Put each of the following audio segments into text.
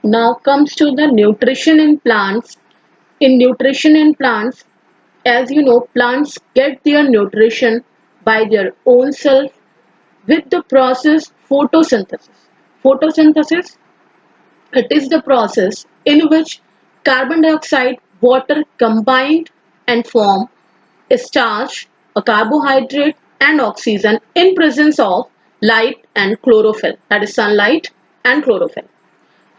Now comes to the nutrition in plants. In nutrition in plants, as you know, plants get their nutrition by their own self with the process photosynthesis. Photosynthesis, it is the process in which carbon dioxide, water combined and form a starch, a carbohydrate and oxygen in presence of light and chlorophyll, that is sunlight and chlorophyll.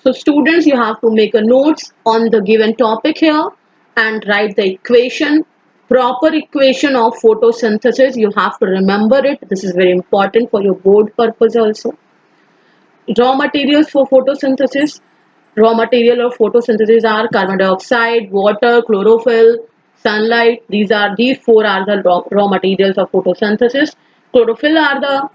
So students, you have to make a notes on the given topic here and write the equation, proper equation of photosynthesis. You have to remember it. This is very important for your board purpose also. Raw materials for photosynthesis. Raw material of photosynthesis are carbon dioxide, water, chlorophyll, sunlight. These four are the raw materials of photosynthesis. Chlorophyll are the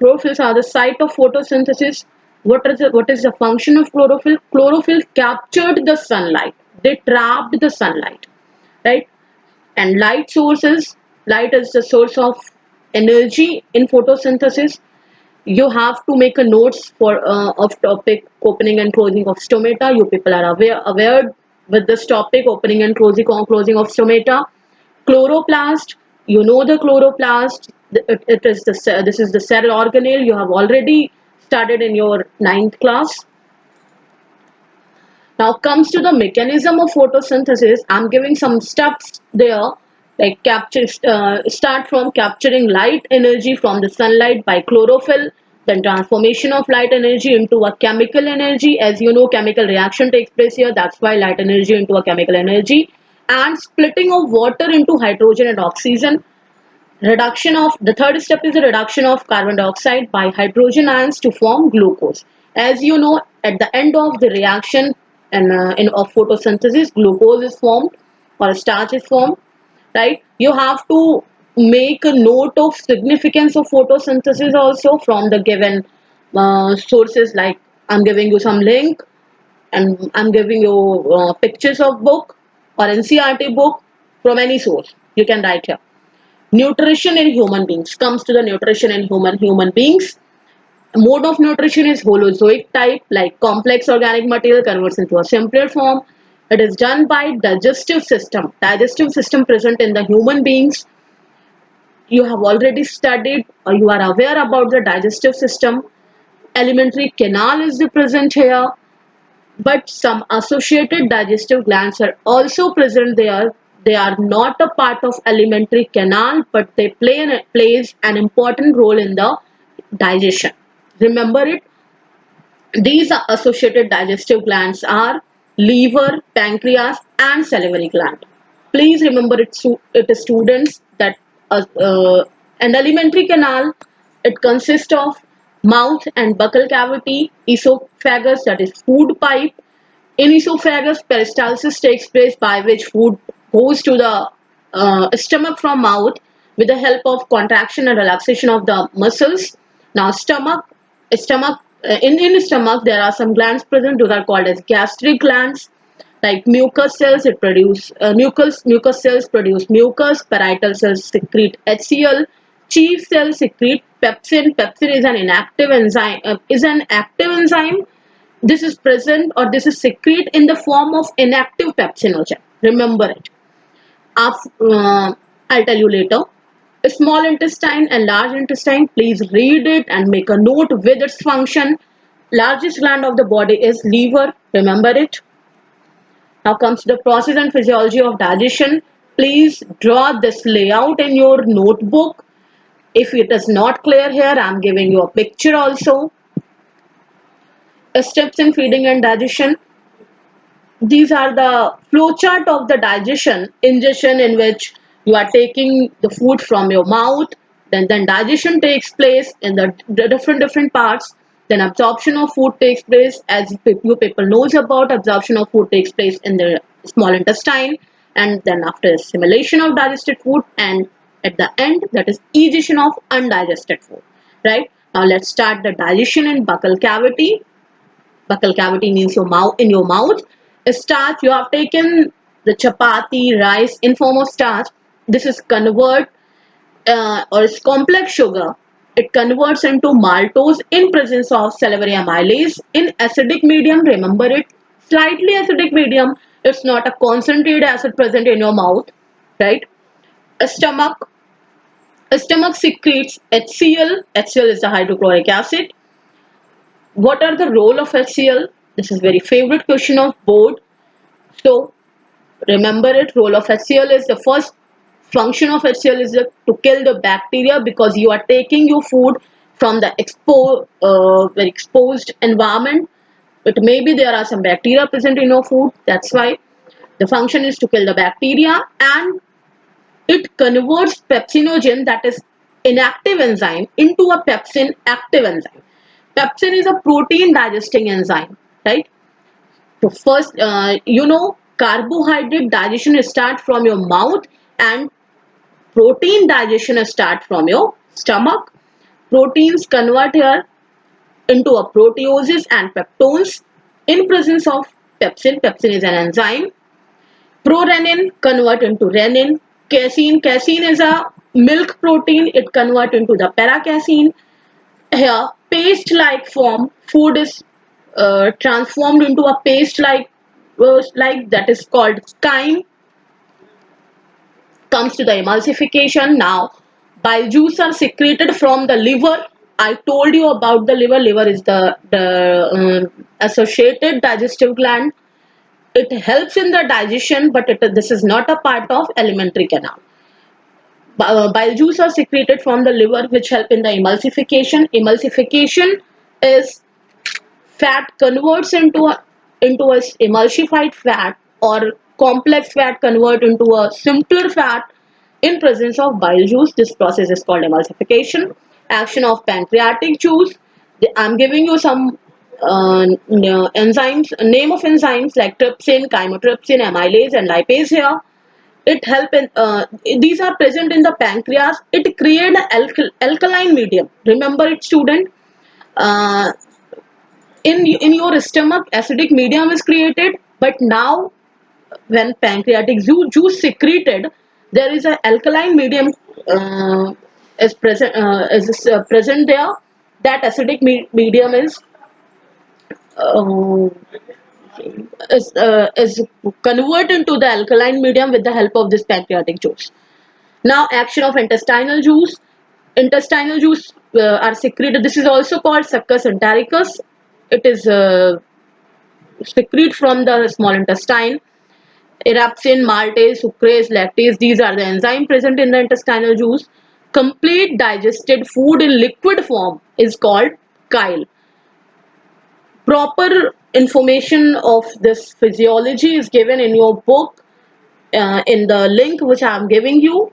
chlorophylls are the site of photosynthesis. What is the function of chlorophyll? Chlorophyll captured the sunlight. They trapped the sunlight, right? And light is the source of energy in photosynthesis. You have to make a notes for of topic opening and closing of stomata. You people are aware with this topic, opening and closing of stomata. Chloroplast, you know the chloroplast. It is this is the cell organelle. You have already studied in your ninth class. Now comes to the mechanism of photosynthesis. I'm giving some steps there, like start from capturing light energy from the sunlight by chlorophyll, then transformation of light energy into a chemical energy. As you know, chemical reaction takes place here. That's why light energy into a chemical energy, and splitting of water into hydrogen and oxygen. Reduction of the third step is the reduction of carbon dioxide by hydrogen ions to form glucose. As you know, at the end of the reaction and of photosynthesis, glucose is formed or a starch is formed. Right? You have to make a note of significance of photosynthesis also from the given sources. Like I'm giving you some link and I'm giving you pictures of book or NCRT book from any source. You can write here. Nutrition in human beings. Comes to the nutrition in human beings. Mode of nutrition is holozoic type, like complex organic material converts into a simpler form. It is done by digestive system. Digestive system present in the human beings. You have already studied or you are aware about the digestive system. Alimentary canal is the present here, but some associated digestive glands are also present there. They are not a part of alimentary canal, but they plays an important role in the digestion. Remember it. These associated digestive glands are liver, pancreas, and salivary gland. Please remember it is students that an alimentary canal, it consists of mouth and buccal cavity, esophagus, that is food pipe. In esophagus, peristalsis takes place by which food goes to the stomach from mouth with the help of contraction and relaxation of the muscles. Now, in stomach, there are some glands present. Those are called as gastric glands. Like mucus cells, it produce mucus cells produce mucus. Parietal cells secrete HCl. Chief cells secrete pepsin. Pepsin is an inactive enzyme. This is present or this is secrete in the form of inactive pepsinogen. Remember it. I'll tell you later. Small intestine and large intestine, please read it and make a note with its function. Largest gland of the body is liver. Remember it. Now comes the process and physiology of digestion. Please draw this layout in your notebook. If it is not clear here, I am giving you a picture also. Steps in feeding and digestion. These are the flowchart of the digestion. Ingestion, in which you are taking the food from your mouth, then digestion takes place in the different parts. Then absorption of food takes place. As you people knows about, absorption of food takes place in the small intestine, and then after assimilation of digested food, and at the end, that is egestion of undigested food. Right? Now let's start the digestion in buccal cavity. Buccal cavity means your mouth. In your mouth, starch, you have taken the chapati rice in form of starch. This is convert or it's complex sugar. It converts into maltose in presence of salivary amylase. In acidic medium, remember it, slightly acidic medium, it's not a concentrated acid present in your mouth, right? A stomach secretes HCl. HCl is the hydrochloric acid. What are the role of HCl? This is very favorite question of board. So remember it, role of HCl is the first function of HCl is to kill the bacteria, because you are taking your food from the very exposed environment. It may be there are some bacteria present in your food. That's why the function is to kill the bacteria, and it converts pepsinogen, that is inactive enzyme, into a pepsin active enzyme. Pepsin is a protein digesting enzyme, right? So first, carbohydrate digestion start from your mouth, and protein digestion start from your stomach. Proteins convert here into a proteoses and peptones in presence of pepsin. Pepsin is an enzyme. Prorenin convert into renin. Casein is a milk protein. It convert into the paracasein. Here, paste-like form, food is transformed into a paste-like that is called chyme. Comes to the emulsification. Now, bile juice are secreted from the liver. I told you about the liver. Liver is the associated digestive gland. It helps in the digestion, but this is not a part of alimentary canal. Bile juice are secreted from the liver, which help in the emulsification. Emulsification is fat converts into a emulsified fat, or complex fat convert into a simpler fat in presence of bile juice. This process is called emulsification. Action of pancreatic juice. I'm giving you some enzymes, name of enzymes like trypsin, chymotrypsin, amylase, and lipase here. It help in these are present in the pancreas. It create an alkaline medium. Remember it, student. Uh, in your stomach, acidic medium is created, but now when pancreatic juice secreted, there is an alkaline medium present there. That acidic medium uh, is converted into the alkaline medium with the help of this pancreatic juice. Now, action of intestinal juice. Intestinal juice are secreted. This is also called succus entericus. It is secrete from the small intestine. Erapsin, maltase, sucrase, lactase, these are the enzymes present in the intestinal juice. Complete digested food in liquid form is called chyle. Proper information of this physiology is given in your book, in the link which I am giving you.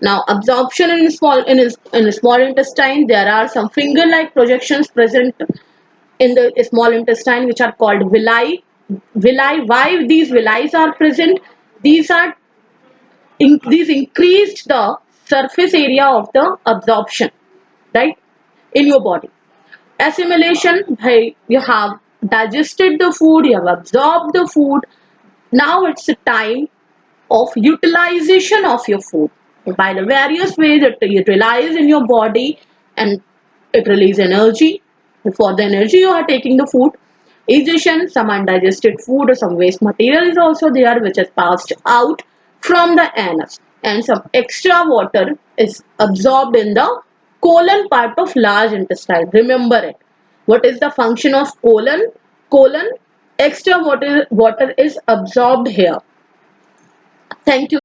Now, absorption in small intestine, there are some finger-like projections present in the small intestine, which are called villi. Villi. Why these villi are present? These are these increased the surface area of the absorption, right, in your body. Assimilation. Hey, you have digested the food, you have absorbed the food. Now it's a time of utilization of your food. By the various ways it utilizes in your body, and it releases energy. For the energy you are taking the food. Egestion, some undigested food or some waste material is also there, which is passed out from the anus, and some extra water is absorbed in the colon part of large intestine. Remember it. What is the function of colon? Colon, extra water is absorbed here. Thank you.